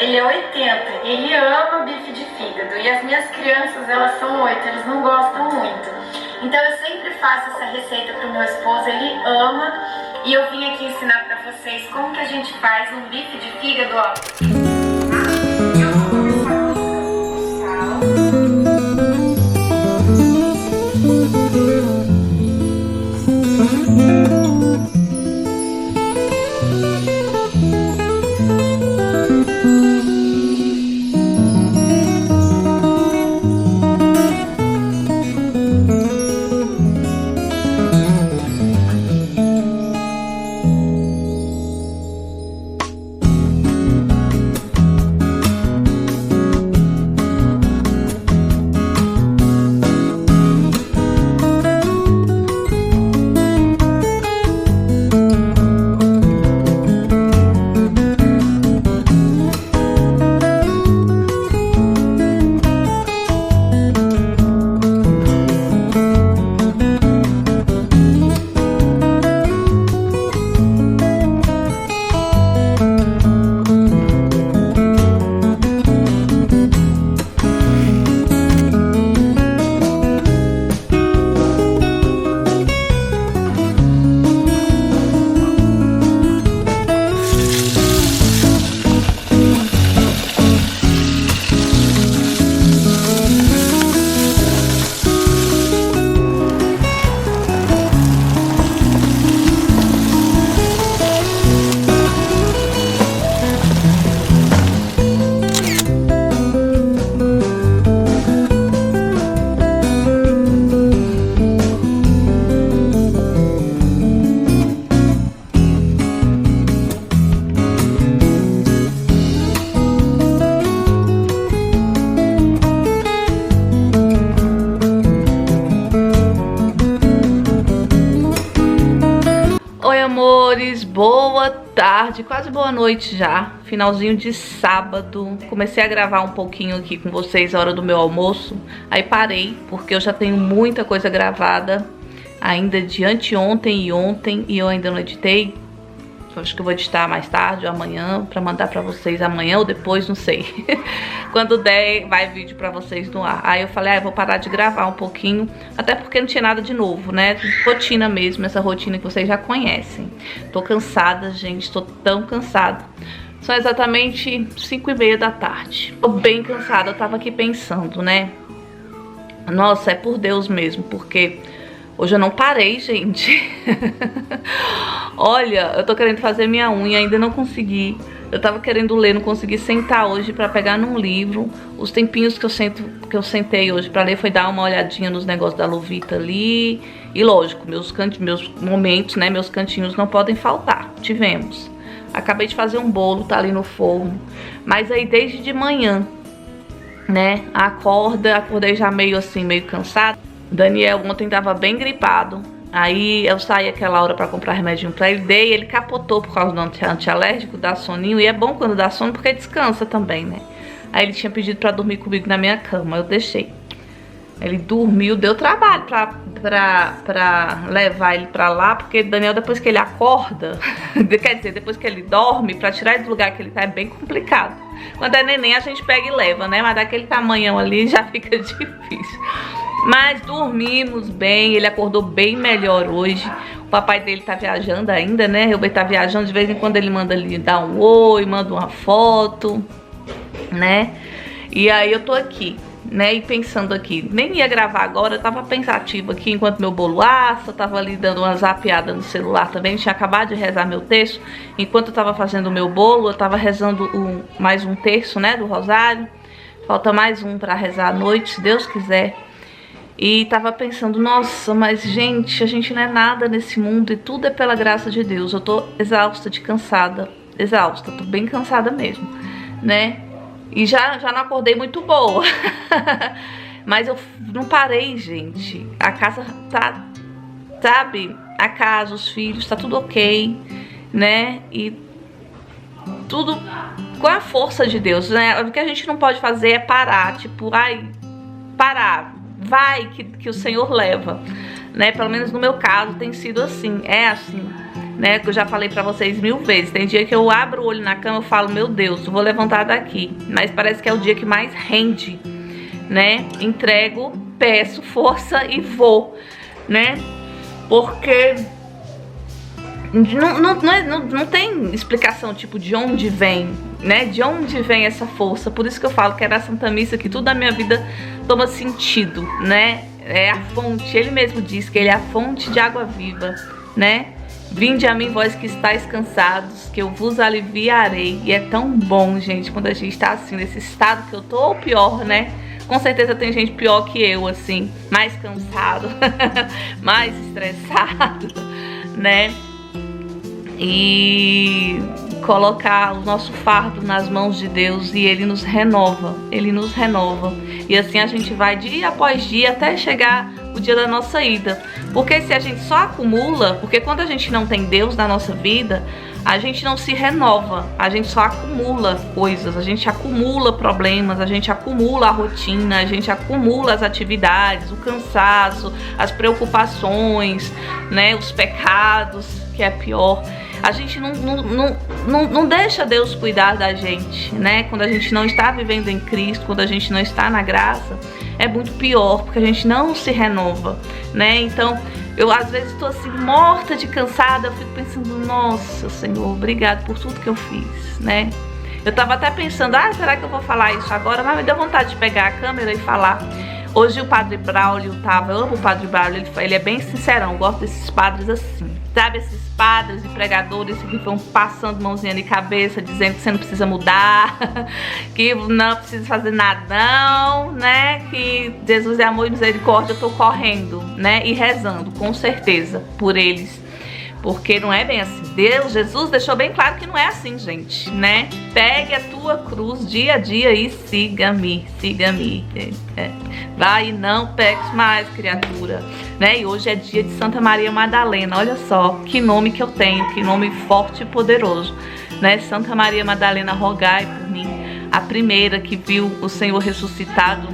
Ele é 80, ele ama bife de fígado. E as minhas crianças, elas são 8, eles não gostam muito. Então eu sempre faço essa receita pro meu esposo, ele ama. E eu vim aqui ensinar pra vocês como que a gente faz um bife de fígado, ó. Eu vou começar com amores, boa tarde, quase boa noite já, finalzinho de sábado. Comecei a gravar um pouquinho aqui com vocês a hora do meu almoço, aí parei porque eu já tenho muita coisa gravada ainda de anteontem e ontem e eu ainda não editei. Acho que eu vou editar mais tarde ou amanhã pra mandar pra vocês amanhã ou depois, não sei. Quando der, vai vídeo pra vocês no ar. Aí eu falei, eu vou parar de gravar um pouquinho, até porque não tinha nada de novo, né? Rotina mesmo, essa rotina que vocês já conhecem. Tô cansada, gente, tô tão cansada. São exatamente 5h30 da tarde. Tô bem cansada, eu tava aqui pensando, né? Nossa, é por Deus mesmo, porque hoje eu não parei, gente. Olha, eu tô querendo fazer minha unha, ainda não consegui. Eu tava querendo ler, não consegui sentar hoje pra pegar num livro. Os tempinhos que eu sentei hoje pra ler foi dar uma olhadinha nos negócios da Lovita ali. E lógico, meus momentos, né, meus cantinhos não podem faltar. Tivemos. Acabei de fazer um bolo, tá ali no forno. Mas aí desde de manhã, né, acordei já meio assim, meio cansada. Daniel ontem tava bem gripado. Aí eu saí aquela hora pra comprar remedinho pra ele, ele capotou por causa do antialérgico, dá soninho. E é bom quando dá sono porque descansa também, né? Aí ele tinha pedido pra dormir comigo na minha cama, eu deixei. Ele dormiu, deu trabalho pra levar ele pra lá, porque Daniel, depois que ele acorda, quer dizer, depois que ele dorme, pra tirar ele do lugar que ele tá é bem complicado. Quando é neném a gente pega e leva, né? Mas daquele tamanhão ali já fica difícil. Mas dormimos bem, ele acordou bem melhor hoje. O papai dele tá viajando ainda, né? Robert tá viajando, de vez em quando ele manda ali dar um oi, manda uma foto, né? E aí eu tô aqui, né? E pensando aqui, nem ia gravar agora, eu tava pensativa aqui enquanto meu bolo assa, tava ali dando uma zapeada no celular também, tinha acabado de rezar meu terço. Enquanto eu tava fazendo o meu bolo, eu tava rezando mais um terço, né, do rosário. Falta mais um pra rezar à noite, se Deus quiser. E tava pensando, nossa, mas gente, a gente não é nada nesse mundo e tudo é pela graça de Deus. Eu tô exausta, cansada, exausta, tô bem cansada mesmo, né? E já não acordei muito boa. Mas eu não parei, gente. A casa tá, sabe? A casa, os filhos, tá tudo ok, né? E tudo com a força de Deus, né? O que a gente não pode fazer é parar, tipo, parar. Vai que o Senhor leva, né? Pelo menos no meu caso tem sido assim, é assim. né? Que eu já falei pra vocês 1000 vezes. Tem dia que eu abro o olho na cama e falo, meu Deus, vou levantar daqui. Mas parece que é o dia que mais rende, né? Entrego, peço força e vou, né? Porque não tem explicação, tipo, de onde vem, né? De onde vem essa força. Por isso que eu falo que é da Santa Missa que tudo na minha vida toma sentido, né? É a fonte, ele mesmo diz que ele é a fonte de água viva, né? Vinde a mim, vós que estáis cansados, que eu vos aliviarei. E é tão bom, gente, quando a gente tá assim, nesse estado que eu tô, ou pior, né? Com certeza tem gente pior que eu, assim, mais cansado, mais estressado, né? E colocar o nosso fardo nas mãos de Deus e Ele nos renova, Ele nos renova. E assim a gente vai dia após dia até chegar o dia da nossa ida. Porque se a gente só acumula, porque quando a gente não tem Deus na nossa vida, a gente não se renova, a gente só acumula coisas, a gente acumula problemas, a gente acumula a rotina, a gente acumula as atividades, o cansaço, as preocupações, né, os pecados, que é pior. A gente não deixa Deus cuidar da gente, né? Quando a gente não está vivendo em Cristo, quando a gente não está na graça, é muito pior, porque a gente não se renova, né? Então, eu às vezes estou assim, morta de cansada, eu fico pensando, nossa, Senhor, obrigado por tudo que eu fiz, né? Eu tava até pensando, será que eu vou falar isso agora? Mas me deu vontade de pegar a câmera e falar. Hoje o Padre Braulio tava, eu amo o Padre Braulio, ele é bem sincerão, eu gosto desses padres assim, sabe, esses padres e pregadores que vão passando mãozinha de cabeça, dizendo que você não precisa mudar, que não precisa fazer nada não, né, que Jesus é amor e misericórdia, eu tô correndo, né, e rezando, com certeza, por eles. Porque não é bem assim. Jesus deixou bem claro que não é assim, gente, né? Pegue a tua cruz dia a dia e siga-me, siga-me. Vai e não peques mais, criatura, né? E hoje é dia de Santa Maria Madalena. Olha só que nome que eu tenho, que nome forte e poderoso, né? Santa Maria Madalena, rogai por mim. A primeira que viu o Senhor ressuscitado,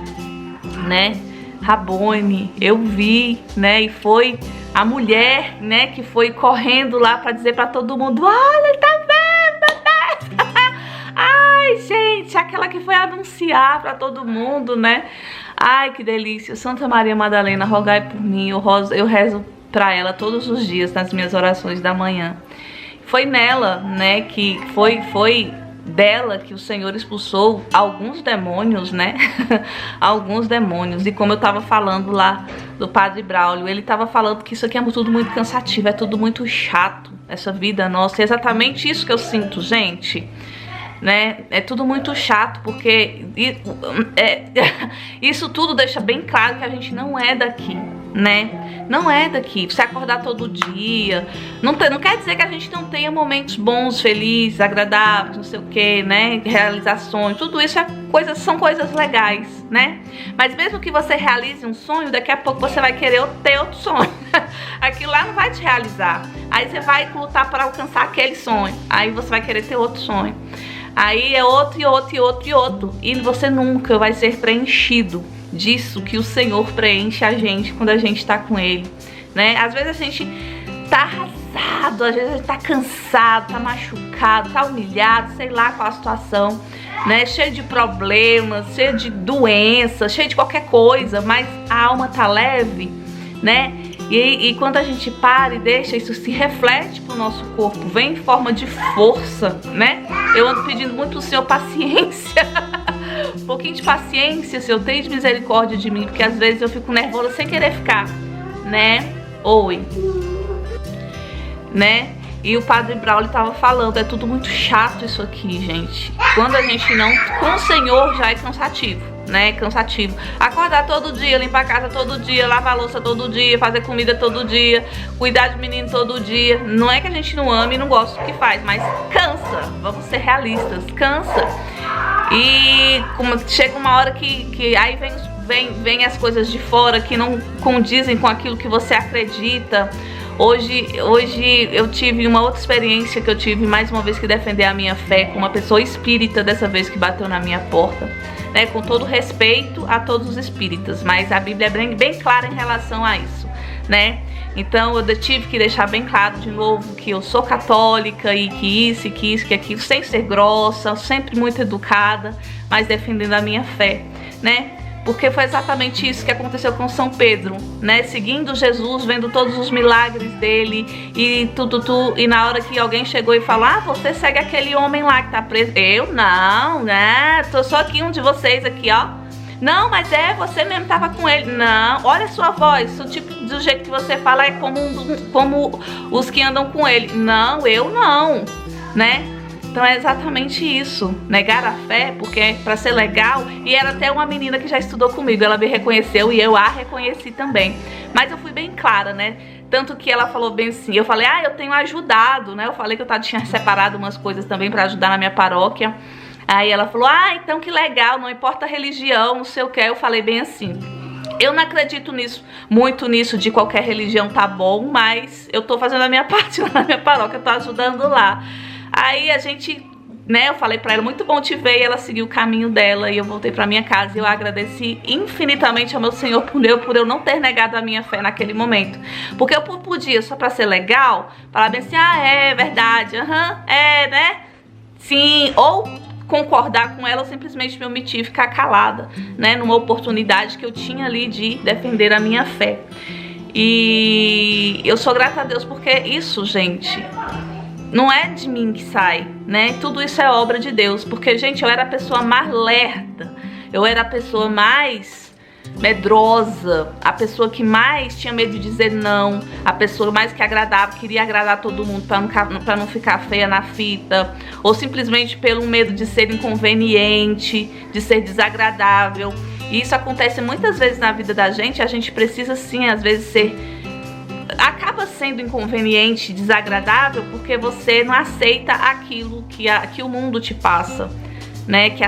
né? Rabone, eu vi, né? E foi a mulher, né, que foi correndo lá pra dizer pra todo mundo, olha, ele tá vendo, meu Deus. Ai, gente, aquela que foi anunciar pra todo mundo, né? Ai, que delícia. Santa Maria Madalena, rogai por mim. Eu rezo pra ela todos os dias nas minhas orações da manhã. Foi nela, né, que foi dela que o Senhor expulsou alguns demônios, né? Alguns demônios. E como eu tava falando lá do Padre Braulio, ele tava falando que isso aqui é tudo muito cansativo, é tudo muito chato, essa vida nossa. É exatamente isso que eu sinto, gente, né? É tudo muito chato, porque isso tudo deixa bem claro que a gente não é daqui, né? Não é daqui. Você acordar todo dia não quer dizer que a gente não tenha momentos bons, felizes, agradáveis, não sei o que, né? Realizações, tudo isso são coisas legais, né? Mas mesmo que você realize um sonho, daqui a pouco você vai querer ter outro sonho. Aquilo lá não vai te realizar. Aí você vai lutar para alcançar aquele sonho. Aí você vai querer ter outro sonho. Aí é outro e outro e outro e outro. E você nunca vai ser preenchido disso que o Senhor preenche a gente quando a gente tá com Ele, né? Às vezes a gente tá arrasado, às vezes a gente tá cansado, tá machucado, tá humilhado, sei lá qual a situação, né? Cheio de problemas, cheio de doenças, cheio de qualquer coisa, mas a alma tá leve, né? E quando a gente para e deixa, isso se reflete pro nosso corpo, vem em forma de força, né? Eu ando pedindo muito pro Senhor paciência. Um pouquinho de paciência, Senhor, tenha de misericórdia de mim, porque às vezes eu fico nervosa sem querer ficar, né? Oi. Né? E o Padre Braulio tava falando, é tudo muito chato isso aqui, gente. Quando a gente não... Com o Senhor já é cansativo, né? Cansativo. Acordar todo dia, limpar a casa todo dia, lavar a louça todo dia, fazer comida todo dia, cuidar de menino todo dia. Não é que a gente não ama e não gosta do que faz, mas cansa. Vamos ser realistas, cansa. E chega uma hora que aí vem as coisas de fora que não condizem com aquilo que você acredita. Hoje eu tive uma outra experiência que eu tive, mais uma vez, que defender a minha fé com uma pessoa espírita, dessa vez que bateu na minha porta, né? Com todo respeito a todos os espíritas, mas a Bíblia é bem clara em relação a isso, né? Então eu tive que deixar bem claro de novo que eu sou católica e que isso, que aquilo, sem ser grossa, sempre muito educada, mas defendendo a minha fé, né? Porque foi exatamente isso que aconteceu com São Pedro, né? Seguindo Jesus, vendo todos os milagres dele e e na hora que alguém chegou e falou: ah, você segue aquele homem lá que tá preso. Eu não, né? Tô só aqui, um de vocês aqui, ó. Não, mas você mesmo tava com ele. Não, olha a sua voz, o tipo, do jeito que você fala é como os que andam com ele. Não, eu não, né? Então é exatamente isso, negar a fé, porque é pra ser legal. E era até uma menina que já estudou comigo, ela me reconheceu e eu a reconheci também. Mas eu fui bem clara, né? Tanto que ela falou bem assim, eu falei: ah, eu tenho ajudado, né? Eu falei que eu tinha separado umas coisas também pra ajudar na minha paróquia. Aí ela falou: ah, então que legal, não importa a religião, não sei o que. Eu falei bem assim: eu não acredito muito nisso de qualquer religião tá bom, mas eu tô fazendo a minha parte lá na minha paróquia, eu tô ajudando lá. Aí a gente, né, eu falei pra ela: muito bom te ver, e ela seguiu o caminho dela, e eu voltei pra minha casa e eu agradeci infinitamente ao meu Senhor por eu não ter negado a minha fé naquele momento. Porque eu podia, só pra ser legal, falar bem assim: ah, é verdade, né, sim, ou concordar com ela ou simplesmente me omitir, ficar calada, né, numa oportunidade que eu tinha ali de defender a minha fé. E eu sou grata a Deus porque isso, gente, não é de mim que sai, né? Tudo isso é obra de Deus. Porque, gente, eu era a pessoa mais lerda, eu era a pessoa mais medrosa, a pessoa que mais tinha medo de dizer não, a pessoa mais que agradava, queria agradar todo mundo pra não ficar feia na fita, ou simplesmente pelo medo de ser inconveniente, de ser desagradável. E isso acontece muitas vezes na vida da gente. A gente precisa sim, às vezes, acaba sendo inconveniente, desagradável, porque você não aceita aquilo que o mundo te passa, né? Que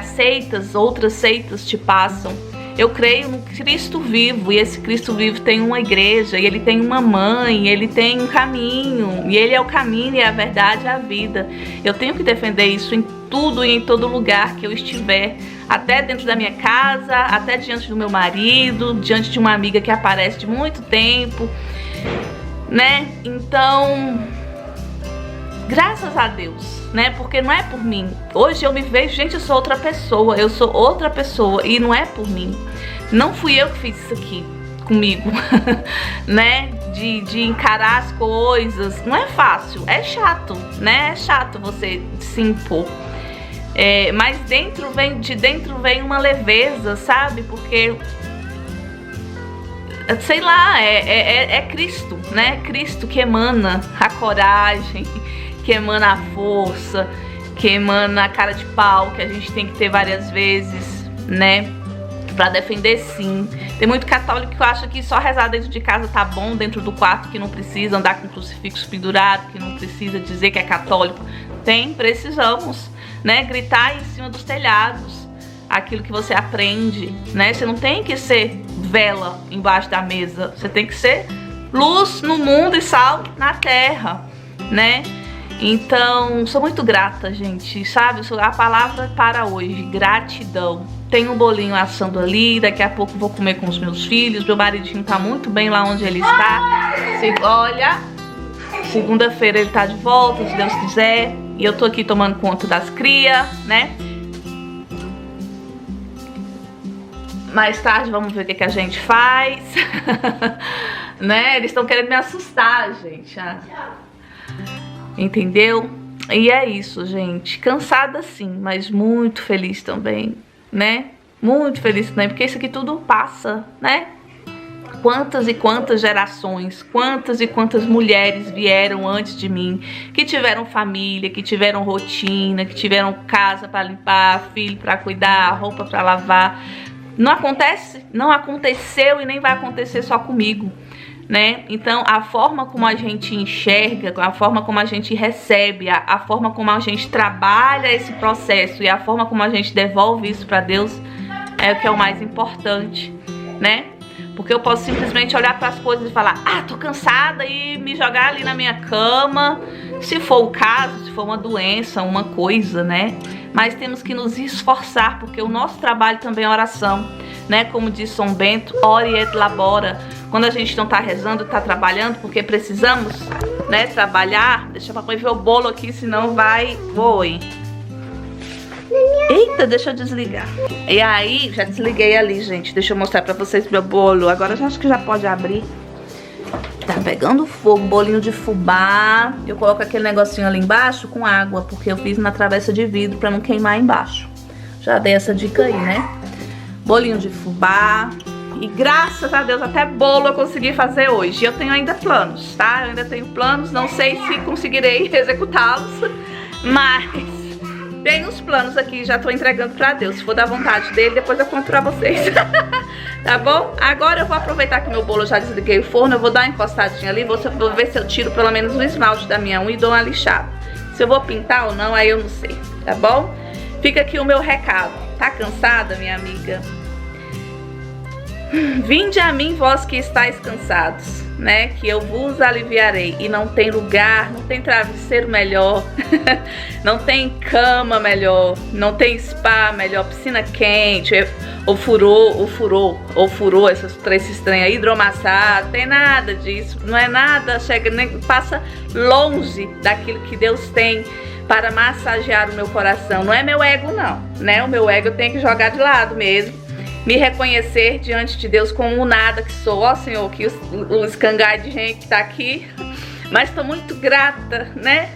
outras seitas te passam. Eu creio no Cristo vivo, e esse Cristo vivo tem uma igreja, e ele tem uma mãe, ele tem um caminho, e ele é o caminho, e a verdade, e a vida. Eu tenho que defender isso em tudo e em todo lugar que eu estiver, até dentro da minha casa, até diante do meu marido, diante de uma amiga que aparece de muito tempo, né? Então, graças a Deus, né? Porque não é por mim. Hoje eu me vejo, gente, eu sou outra pessoa, e não é por mim. Não fui eu que fiz isso aqui comigo, né? De encarar as coisas. Não é fácil, é chato, né? É chato você se impor. Mas de dentro vem uma leveza, sabe? Porque, sei lá, é Cristo, né? Cristo que emana a coragem, que emana a força, que emana a cara de pau que a gente tem que ter várias vezes, né? Pra defender, sim. Tem muito católico que acha que só rezar dentro de casa tá bom, dentro do quarto, que não precisa andar com crucifixo pendurado, que não precisa dizer que é católico. Precisamos, né? Gritar em cima dos telhados aquilo que você aprende, né? Você não tem que ser vela embaixo da mesa, você tem que ser luz no mundo e sal na terra, né? Então, sou muito grata, gente, sabe? A palavra para hoje, gratidão. Tem um bolinho assando ali, daqui a pouco vou comer com os meus filhos. Meu maridinho tá muito bem lá onde ele está. Olha, segunda-feira ele tá de volta, se Deus quiser. E eu tô aqui tomando conta das crias, né? Mais tarde vamos ver o que a gente faz. Né? Eles estão querendo me assustar, gente. Entendeu? E é isso, gente. Cansada sim, mas muito feliz também, né? Muito feliz também, porque isso aqui tudo passa, né? Quantas e quantas gerações, quantas e quantas mulheres vieram antes de mim, que tiveram família, que tiveram rotina, que tiveram casa para limpar, filho para cuidar, roupa para lavar. Não acontece? Não aconteceu e nem vai acontecer só comigo, né? Então a forma como a gente enxerga, a forma como a gente recebe, a forma como a gente trabalha esse processo e a forma como a gente devolve isso para Deus é o que é o mais importante, né? Porque eu posso simplesmente olhar para as coisas e falar: ah, tô cansada, e me jogar ali na minha cama, se for o caso, se for uma doença, uma coisa, né? Mas temos que nos esforçar, porque o nosso trabalho também é oração, né? Como diz São Bento, ore et labora. quando a gente não tá rezando, tá trabalhando, porque precisamos, né, trabalhar. Deixa a papai ver o bolo aqui, senão vai... Oi. Eita, deixa eu desligar. E aí, já desliguei ali, gente. Deixa eu mostrar pra vocês meu bolo. Agora eu acho que já pode abrir. Tá pegando fogo, bolinho de fubá. Eu coloco aquele negocinho ali embaixo com água, porque eu fiz na travessa de vidro pra não queimar embaixo. Já dei essa dica aí, né? Bolinho de fubá. E graças a Deus até bolo eu consegui fazer hoje. Eu tenho ainda planos, tá? Eu ainda tenho planos, não sei se conseguirei executá-los, mas tenho os planos aqui, já tô entregando pra Deus. Se for da vontade dele, depois eu conto pra vocês. Tá bom? Agora eu vou aproveitar que meu bolo eu já desliguei o forno, eu vou dar uma encostadinha ali, vou ver se eu tiro pelo menos o esmalte da minha unha e dou uma lixada. Se eu vou pintar ou não, aí eu não sei, tá bom? Fica aqui o meu recado. Tá cansada, minha amiga? Vinde a mim, vós que estáis cansados, né? Que eu vos aliviarei. E não tem lugar, não tem travesseiro melhor, não tem cama melhor, não tem spa melhor, piscina quente, ou furou, esses trem aí, hidromassagem, tem nada disso, não é nada, chega nem passa longe daquilo que Deus tem para massagear o meu coração. Não é meu ego não, né? O meu ego eu tenho que jogar de lado mesmo. Me reconhecer diante de Deus como o nada que sou. Ó Senhor, que o escangai de gente que tá aqui. Mas tô muito grata, né?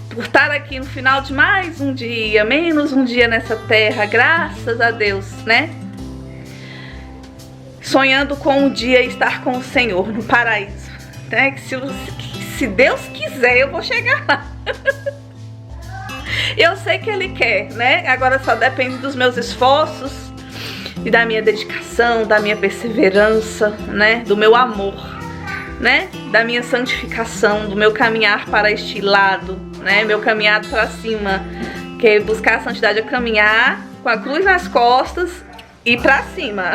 Por estar aqui no final de mais um dia, menos um dia nessa terra. Graças a Deus, né? Sonhando com um dia estar com o Senhor no paraíso, né? Que se Deus quiser, eu vou chegar lá. Eu sei que Ele quer, né? Agora só depende dos meus esforços e da minha dedicação, da minha perseverança, né? Do meu amor, né? Da minha santificação, do meu caminhar para este lado, né? Meu caminhar para cima, que é buscar a santidade, é caminhar com a cruz nas costas e para cima.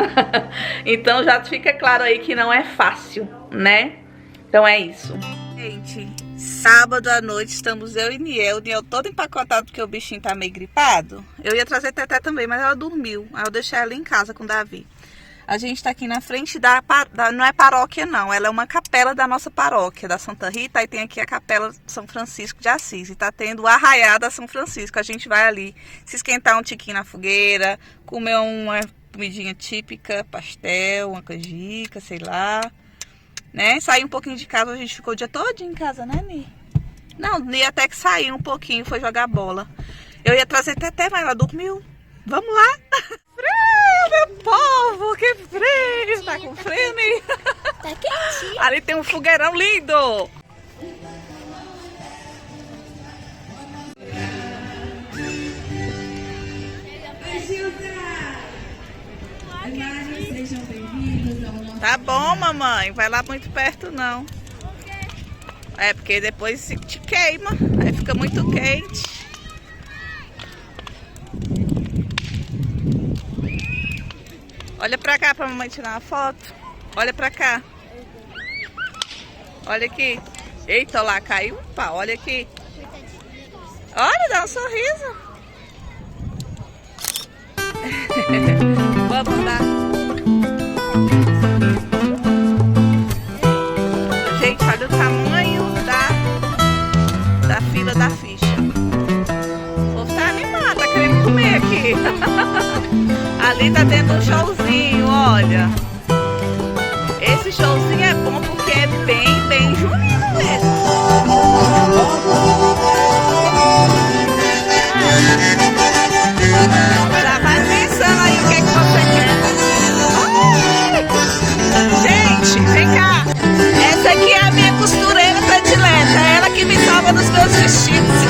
Então já fica claro aí que não é fácil, né? Então é isso. Gente, sábado à noite estamos eu e Niel. O Niel todo empacotado porque o bichinho tá meio gripado. Eu ia trazer Teté também, mas ela dormiu. Aí eu deixei ela em casa com o Davi. A gente tá aqui na frente não é paróquia não, ela é uma capela da nossa paróquia, da Santa Rita. Aí tem aqui a capela São Francisco de Assis. E tá tendo o arraiá da São Francisco. A gente vai ali se esquentar um tiquinho na fogueira, comer uma comidinha típica, pastel, uma canjica, sei lá. Né? Saí um pouquinho de casa, a gente ficou o dia todo em casa, né, Ni? Não, Ni até que saiu um pouquinho, foi jogar bola. Eu ia trazer Teté, mas ela dormiu. Vamos lá? Frio, meu povo, que frio! Tá com frio, Ni? Tá quentinho. Ali tem um fogueirão lindo! Tá bom, mamãe. Vai lá muito perto, não. É, porque depois se te queima. Aí fica muito quente. Olha pra cá pra mamãe tirar uma foto. Olha pra cá. Olha aqui. Eita, lá caiu um pau. Olha aqui. Olha, dá um sorriso. Vamos lá. Gente, olha o tamanho da fila da ficha. O povo tá animado, tá querendo comer aqui. Ali tá tendo um showzinho, olha. Esse showzinho é bom porque é bem junino mesmo. Já vai pensando aí o que você quer. Gente, vem cá. Essa aqui é a minha costureira predileta. É ela que me salva nos meus vestidos.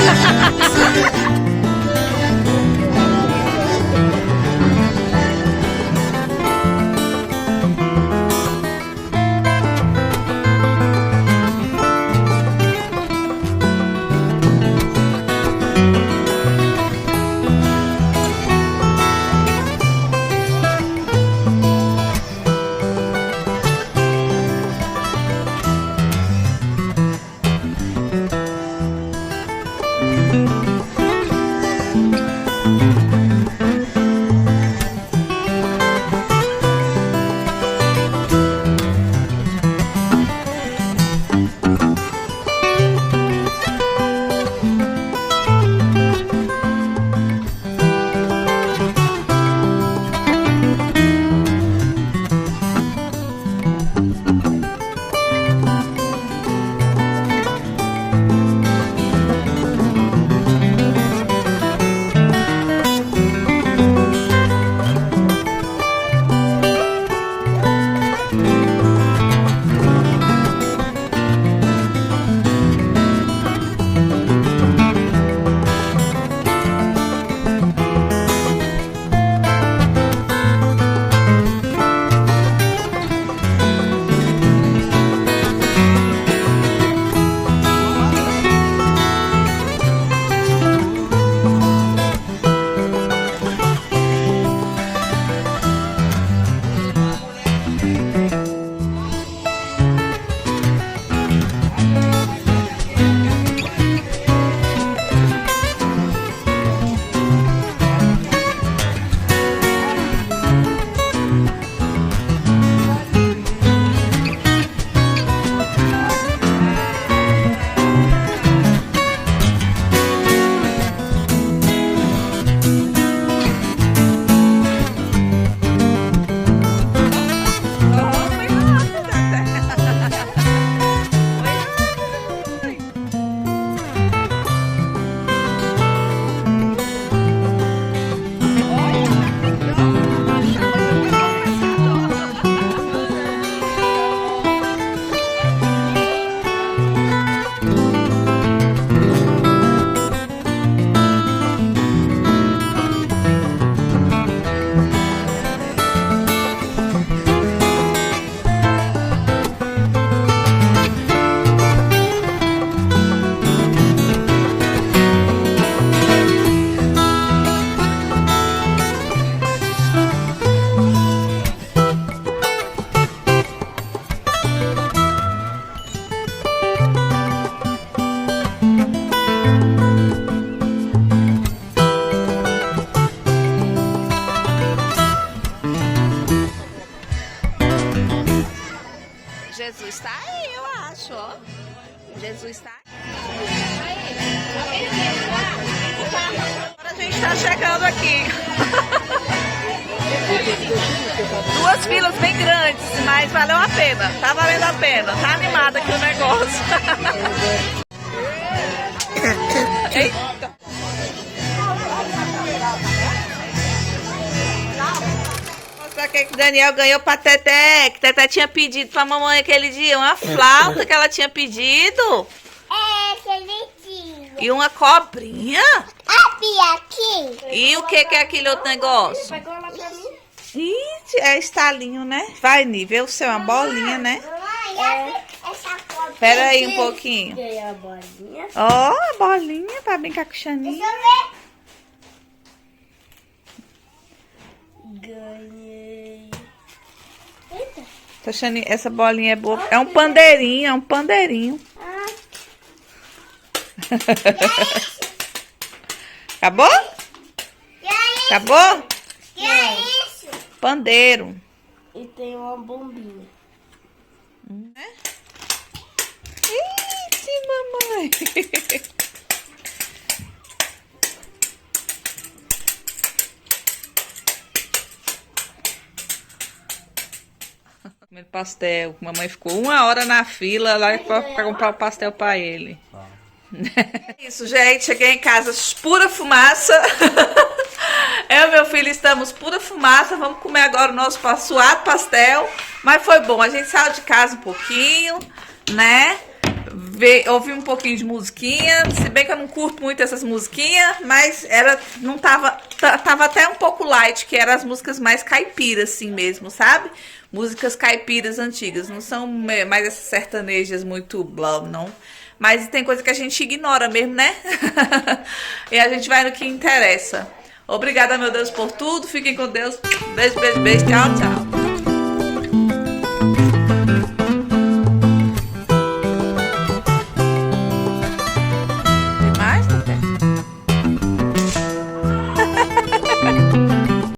Jesus tá aí, eu acho, ó. Jesus tá aí. Agora a gente tá chegando aqui. Duas filas bem grandes, mas valeu a pena. Tá valendo a pena. Tá animado aqui o negócio. Eita. Mostrar que o Daniel ganhou pra Teté. Que Teté tinha pedido pra mamãe aquele dia. Uma flauta que ela tinha pedido. É, aquele dia. E uma cobrinha. Aqui. E o que é aquele outro negócio? Pegou lá pra mim? Ih, é estalinho, né? Vai, Nível, o seu é uma bolinha, né? Mamãe, essa cobra. Pera aí um pouquinho. Ganhei a bolinha. Ó, a bolinha pra brincar com o Xaninho. Deixa eu ver. Ganhei. Eita. Tá, Xaninho, essa bolinha é boa. É um pandeirinho, é um pandeirinho. Ah, Acabou? e aí? Acabou? E é isso? Pandeiro. E tem uma bombinha. Ih, mamãe. Comendo pastel. Mamãe ficou 1 hora na fila lá pra comprar o pastel pra ele. É isso, gente. Cheguei em casa pura fumaça. Eu e meu filho estamos pura fumaça. Vamos comer agora o nosso suado pastel. Mas foi bom. A gente saiu de casa um pouquinho, né? Ouvi um pouquinho de musiquinha. Se bem que eu não curto muito essas musiquinhas, mas não tava até um pouco light, que eram as músicas mais caipiras, assim mesmo, sabe? Músicas caipiras antigas. Não são mais essas sertanejas muito blá, não. Mas tem coisa que a gente ignora mesmo, né? E a gente vai no que interessa. Obrigada, meu Deus, por tudo. Fiquem com Deus. Beijo, beijo, beijo. Tchau, tchau.